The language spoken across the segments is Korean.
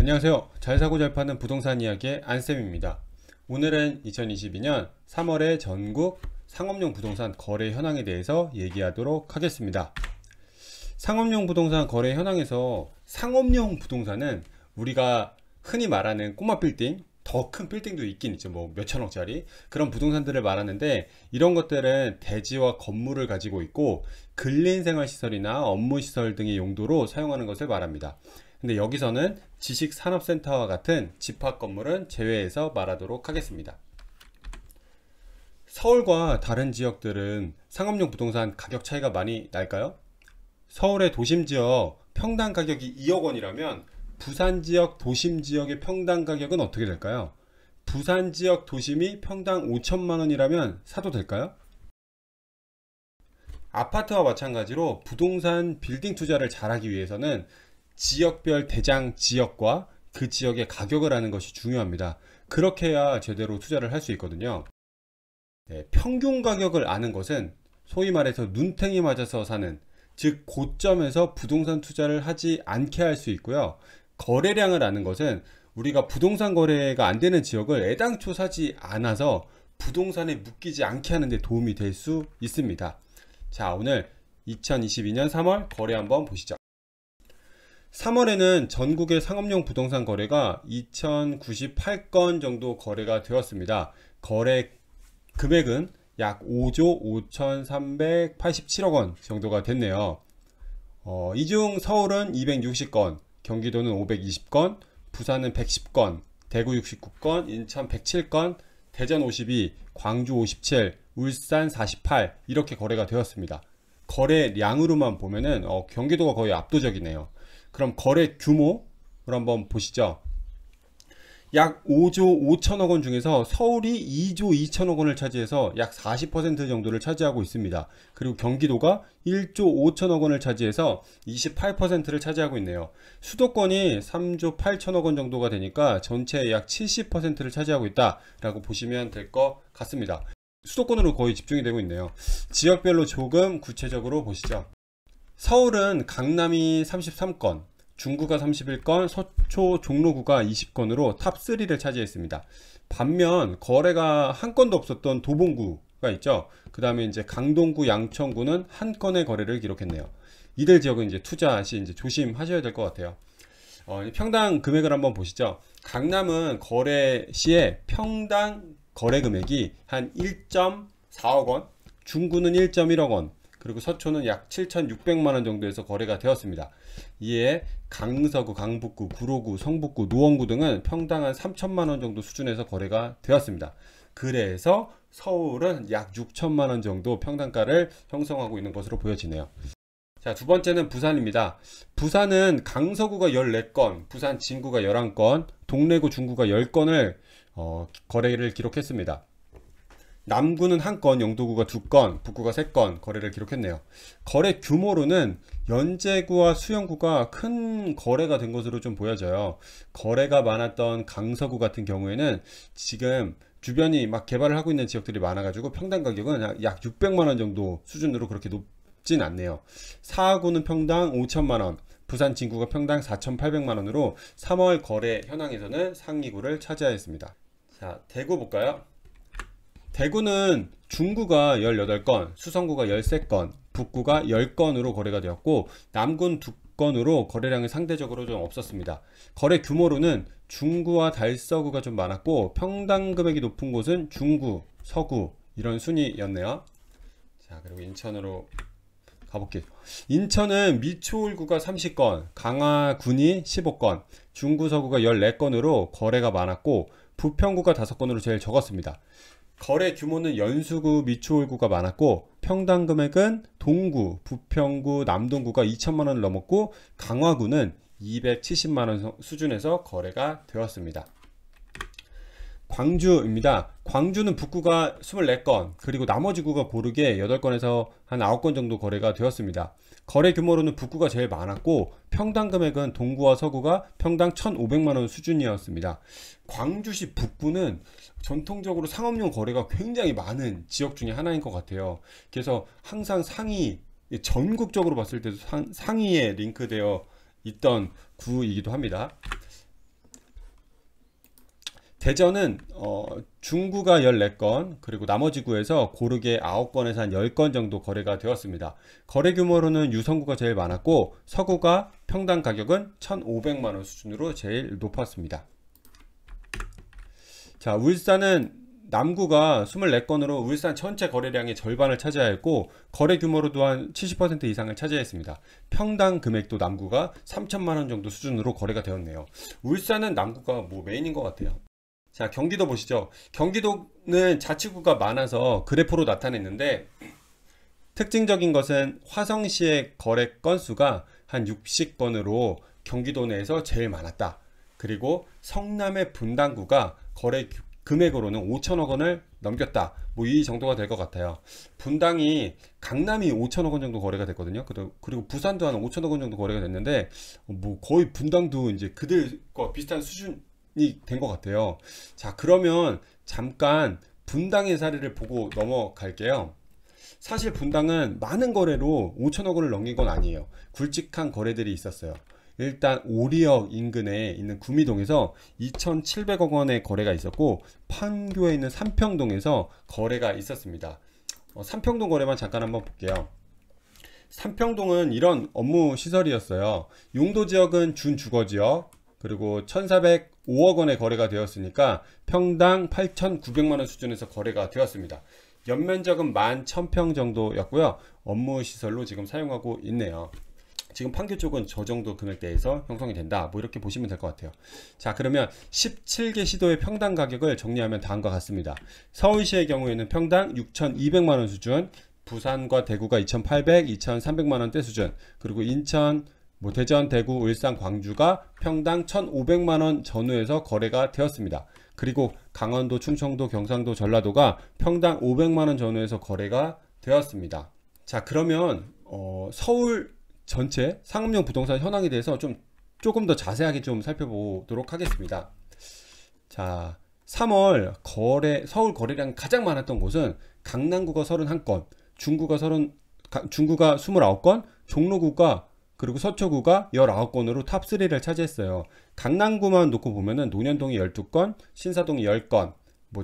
안녕하세요. 잘 사고 잘 파는 부동산 이야기의 안쌤입니다. 오늘은 2022년 3월의 전국 상업용 부동산 거래 현황에 대해서 얘기하도록 하겠습니다. 상업용 부동산 거래 현황에서 상업용 부동산은 우리가 흔히 말하는 꼬마 빌딩, 더 큰 빌딩도 있긴 있죠. 뭐 몇천억짜리 그런 부동산들을 말하는데, 이런 것들은 대지와 건물을 가지고 있고 근린생활시설이나 업무시설 등의 용도로 사용하는 것을 말합니다. 근데 여기서는 지식산업센터와 같은 집합 건물은 제외해서 말하도록 하겠습니다. 서울과 다른 지역들은 상업용 부동산 가격 차이가 많이 날까요? 서울의 도심지역 평당 가격이 2억 원이라면 부산 지역 도심 지역의 평당 가격은 어떻게 될까요? 부산 지역 도심이 평당 5천만 원이라면 사도 될까요? 아파트와 마찬가지로 부동산 빌딩 투자를 잘하기 위해서는 지역별 대장 지역과 그 지역의 가격을 아는 것이 중요합니다. 그렇게 해야 제대로 투자를 할 수 있거든요. 평균 가격을 아는 것은 소위 말해서 눈탱이 맞아서 사는, 즉 고점에서 부동산 투자를 하지 않게 할 수 있고요. 거래량을 아는 것은 우리가 부동산 거래가 안 되는 지역을 애당초 사지 않아서 부동산에 묶이지 않게 하는 데 도움이 될 수 있습니다. 자, 오늘 2022년 3월 거래 한번 보시죠. 3월에는 전국의 상업용 부동산 거래가 2098건 정도 거래가 되었습니다. 거래 금액은 약 5조 5387억 원 정도가 됐네요. 이 중 서울은 260건, 경기도는 520건, 부산은 110건, 대구 69건, 인천 107건, 대전 52, 광주 57, 울산 48 이렇게 거래가 되었습니다. 거래량으로만 보면은 경기도가 거의 압도적이네요. 그럼 거래 규모를 한번 보시죠. 약 5조 5천억 원 중에서 서울이 2조 2천억 원을 차지해서 약 40% 정도를 차지하고 있습니다. 그리고 경기도가 1조 5천억 원을 차지해서 28%를 차지하고 있네요. 수도권이 3조 8천억 원 정도가 되니까 전체의 약 70%를 차지하고 있다라고 보시면 될 것 같습니다. 수도권으로 거의 집중이 되고 있네요. 지역별로 조금 구체적으로 보시죠. 서울은 강남이 33건, 중구가 31건, 서초, 종로구가 20건으로 탑3를 차지했습니다. 반면 거래가 한 건도 없었던 도봉구가 있죠. 그 다음에 이제 강동구, 양천구는 한 건의 거래를 기록했네요. 이들 지역은 이제 투자 시 이제 조심하셔야 될 것 같아요. 평당 금액을 한번 보시죠. 강남은 거래 시에 평당 거래 금액이 한 1.4억 원, 중구는 1.1억 원, 그리고 서초는 약 7,600만원 정도에서 거래가 되었습니다. 이에 강서구, 강북구, 구로구, 성북구, 노원구 등은 평당 한 3천만원 정도 수준에서 거래가 되었습니다. 그래서 서울은 약 6천만원 정도 평당가를 형성하고 있는 것으로 보여지네요. 자, 두 번째는 부산입니다. 부산은 강서구가 14건, 부산 진구가 11건, 동래구, 중구가 10건을 거래를 기록했습니다. 남구는 1건, 영도구가 2건, 북구가 3건 거래를 기록했네요. 거래 규모로는 연제구와 수영구가 큰 거래가 된 것으로 좀 보여져요. 거래가 많았던 강서구 같은 경우에는 지금 주변이 막 개발을 하고 있는 지역들이 많아가지고 평당 가격은 약 600만원 정도 수준으로 그렇게 높진 않네요. 사구는 평당 5천만원, 부산 진구가 평당 4,800만원으로 3월 거래 현황에서는 상위구를 차지하였습니다. 자, 대구 볼까요? 대구는 중구가 18건, 수성구가 13건, 북구가 10건으로 거래가 되었고 남구는 2건으로 거래량이 상대적으로 좀 없었습니다. 거래 규모로는 중구와 달서구가 좀 많았고 평당 금액이 높은 곳은 중구, 서구 이런 순위였네요. 자, 그리고 인천으로 가볼게요. 인천은 미추홀구가 30건, 강화군이 15건, 중구, 서구가 14건으로 거래가 많았고 부평구가 5건으로 제일 적었습니다. 거래 규모는 연수구, 미추홀구가 많았고 평당 금액은 동구, 부평구, 남동구가 2천만원을 넘었고 강화구는 270만원 수준에서 거래가 되었습니다. 광주입니다. 광주는 북구가 24건, 그리고 나머지 구가 고르게 8건에서 한 9건 정도 거래가 되었습니다. 거래 규모로는 북구가 제일 많았고 평당 금액은 동구와 서구가 평당 1,500만원 수준이었습니다. 광주시 북구는 전통적으로 상업용 거래가 굉장히 많은 지역 중에 하나인 것 같아요. 그래서 항상 상위, 전국적으로 봤을 때도 상위에 링크되어 있던 구이기도 합니다. 대전은 중구가 14건, 그리고 나머지 구에서 고르게 9건에서 한 10건 정도 거래가 되었습니다. 거래 규모로는 유성구가 제일 많았고 서구가 평당 가격은 1,500만원 수준으로 제일 높았습니다. 자, 울산은 남구가 24건으로 울산 전체 거래량의 절반을 차지하였고 거래 규모로도 한 70% 이상을 차지했습니다. 평당 금액도 남구가 3천만원 정도 수준으로 거래가 되었네요. 울산은 남구가 뭐 메인인 것 같아요. 자, 경기도 보시죠. 경기도는 자치구가 많아서 그래프로 나타냈는데 특징적인 것은 화성시의 거래 건수가 한 60건으로 경기도 내에서 제일 많았다. 그리고 성남의 분당구가 거래 금액으로는 5천억 원을 넘겼다. 뭐 이 정도가 될 것 같아요. 분당이 강남이 5천억 원 정도 거래가 됐거든요. 그리고 부산도 한 5천억 원 정도 거래가 됐는데 뭐 거의 분당도 이제 그들과 비슷한 수준이 된 것 같아요. 자, 그러면 잠깐 분당의 사례를 보고 넘어갈게요. 사실 분당은 많은 거래로 5천억 원을 넘긴 건 아니에요. 굵직한 거래들이 있었어요. 일단 오리역 인근에 있는 구미동에서 2,700억 원의 거래가 있었고 판교에 있는 삼평동에서 거래가 있었습니다. 삼평동 거래만 잠깐 한번 볼게요. 삼평동은 이런 업무 시설이었어요. 용도 지역은 준주거지역, 그리고 1,405억 원의 거래가 되었으니까 평당 8,900만원 수준에서 거래가 되었습니다. 연면적은 11,000평 정도였고요. 업무 시설로 지금 사용하고 있네요. 지금 판교 쪽은 저 정도 금액대에서 형성이 된다. 뭐 이렇게 보시면 될 것 같아요. 자, 그러면 17개 시도의 평당 가격을 정리하면 다음과 같습니다. 서울시의 경우에는 평당 6,200만원 수준, 부산과 대구가 2,800, 2,300만원대 수준, 그리고 인천, 대전, 대구, 울산, 광주가 평당 1,500만원 전후에서 거래가 되었습니다. 그리고 강원도, 충청도, 경상도, 전라도가 평당 500만원 전후에서 거래가 되었습니다. 자, 그러면 서울 전체 상업용 부동산 현황에 대해서 조금 더 자세하게 좀 살펴보도록 하겠습니다. 자, 3월 서울 거래량이 가장 많았던 곳은 강남구가 31건, 중구가 29건, 종로구가 그리고 서초구가 19건으로 탑3를 차지했어요. 강남구만 놓고 보면은 논현동이 12건, 신사동이 10건,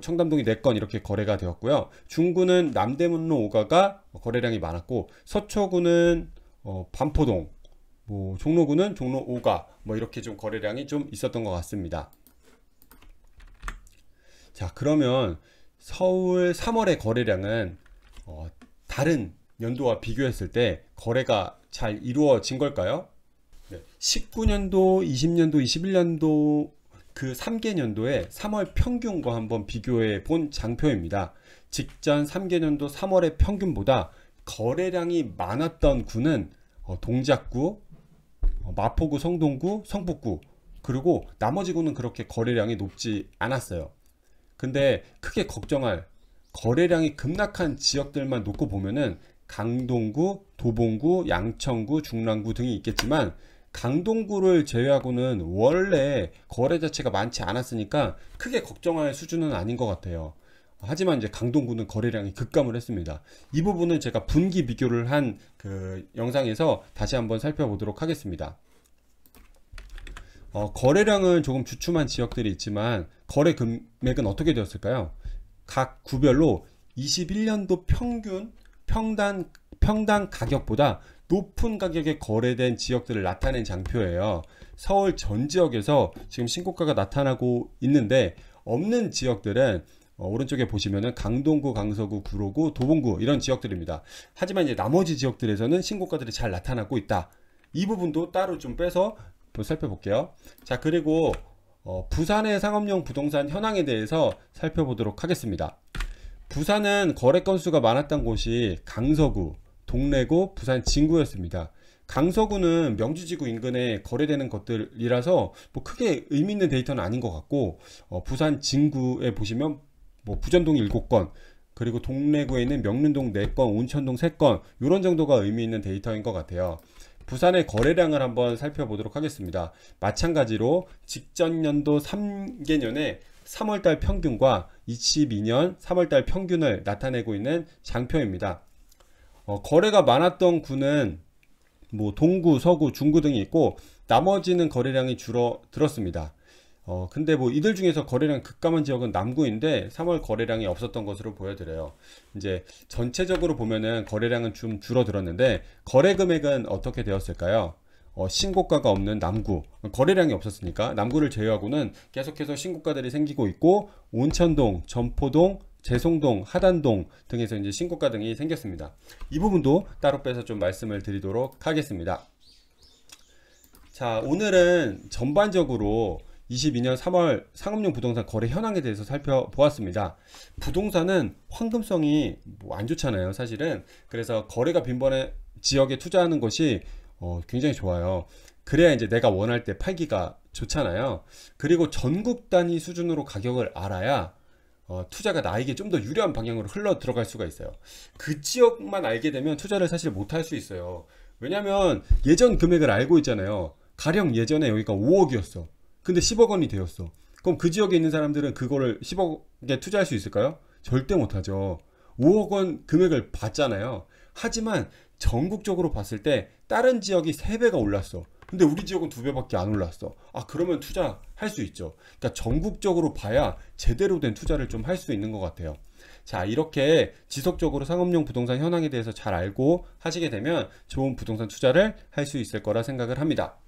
청담동이 4건 이렇게 거래가 되었고요. 중구는 남대문로 5가가 거래량이 많았고 서초구는 반포동, 종로구는 종로 5가 이렇게 좀 거래량이 좀 있었던 것 같습니다. 자, 그러면 서울 3월의 거래량은 다른 연도와 비교했을 때 거래가 잘 이루어진 걸까요? 네. 19년도, 20년도, 21년도 그 3개년도의 3월 평균과 한번 비교해 본 장표입니다. 직전 3개년도 3월의 평균보다 거래량이 많았던 구는 동작구, 마포구, 성동구, 성북구, 그리고 나머지 구는 그렇게 거래량이 높지 않았어요. 근데 크게 걱정할 거래량이 급락한 지역들만 놓고 보면은 강동구, 도봉구, 양천구, 중랑구 등이 있겠지만 강동구를 제외하고는 원래 거래 자체가 많지 않았으니까 크게 걱정할 수준은 아닌 것 같아요. 하지만 이제 강동구는 거래량이 급감을 했습니다. 이 부분은 제가 분기 비교를 한 그 영상에서 다시 한번 살펴보도록 하겠습니다. 거래량은 조금 주춤한 지역들이 있지만 거래 금액은 어떻게 되었을까요? 각 구별로 21년도 평당 가격보다 높은 가격에 거래된 지역들을 나타낸 장표예요. 서울 전 지역에서 지금 신고가가 나타나고 있는데 없는 지역들은 오른쪽에 보시면은 강동구, 강서구, 구로구, 도봉구 이런 지역들입니다. 하지만 이제 나머지 지역들에서는 신고가들이 잘 나타나고 있다. 이 부분도 따로 좀 빼서 살펴볼게요. 자, 그리고 부산의 상업용 부동산 현황에 대해서 살펴보도록 하겠습니다. 부산은 거래 건수가 많았던 곳이 강서구, 동래구, 부산 진구였습니다. 강서구는 명주지구 인근에 거래되는 것들이라서 크게 의미 있는 데이터는 아닌 것 같고 부산 진구에 보시면 부전동 7건, 그리고 동래구에 있는 명륜동 4건, 온천동 3건 이런 정도가 의미 있는 데이터인 것 같아요. 부산의 거래량을 한번 살펴보도록 하겠습니다. 마찬가지로 직전 연도 3개년의 3월달 평균과 22년 3월달 평균을 나타내고 있는 장표입니다. 거래가 많았던 구는 동구, 서구, 중구 등이 있고 나머지는 거래량이 줄어들었습니다. 근데 뭐 이들 중에서 거래량 급감한 지역은 남구인데 3월 거래량이 없었던 것으로 보여드려요. 이제 전체적으로 보면은 거래량은 좀 줄어들었는데 거래 금액은 어떻게 되었을까요? 신고가가 없는 남구, 거래량이 없었으니까 남구를 제외하고는 계속해서 신고가들이 생기고 있고, 온천동, 점포동, 재송동, 하단동 등에서 이제 신고가 등이 생겼습니다. 이 부분도 따로 빼서 좀 말씀을 드리도록 하겠습니다. 자, 오늘은 전반적으로 22년 3월 상업용 부동산 거래 현황에 대해서 살펴보았습니다. 부동산은 황금성이 뭐 안 좋잖아요, 사실은. 그래서 거래가 빈번한 지역에 투자하는 것이 굉장히 좋아요. 그래야 이제 내가 원할 때 팔기가 좋잖아요. 그리고 전국 단위 수준으로 가격을 알아야 투자가 나에게 좀 더 유리한 방향으로 흘러 들어갈 수가 있어요. 그 지역만 알게 되면 투자를 사실 못 할 수 있어요. 왜냐면 예전 금액을 알고 있잖아요. 가령 예전에 여기가 5억이었어. 근데 10억 원이 되었어. 그럼 그 지역에 있는 사람들은 그거를 10억에 투자할 수 있을까요? 절대 못하죠. 5억 원 금액을 봤잖아요. 하지만 전국적으로 봤을 때 다른 지역이 3배가 올랐어. 근데 우리 지역은 2배밖에 안 올랐어. 그러면 투자할 수 있죠. 그러니까 전국적으로 봐야 제대로 된 투자를 좀 할 수 있는 것 같아요. 자, 이렇게 지속적으로 상업용 부동산 현황에 대해서 잘 알고 하시게 되면 좋은 부동산 투자를 할 수 있을 거라 생각을 합니다.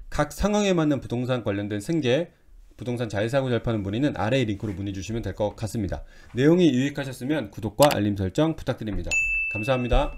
각 상황에 맞는 부동산 관련된 생계, 부동산 잘 사고 잘 파는 문의는 아래의 링크로 문의 주시면 될 것 같습니다. 내용이 유익하셨으면 구독과 알림 설정 부탁드립니다. 감사합니다.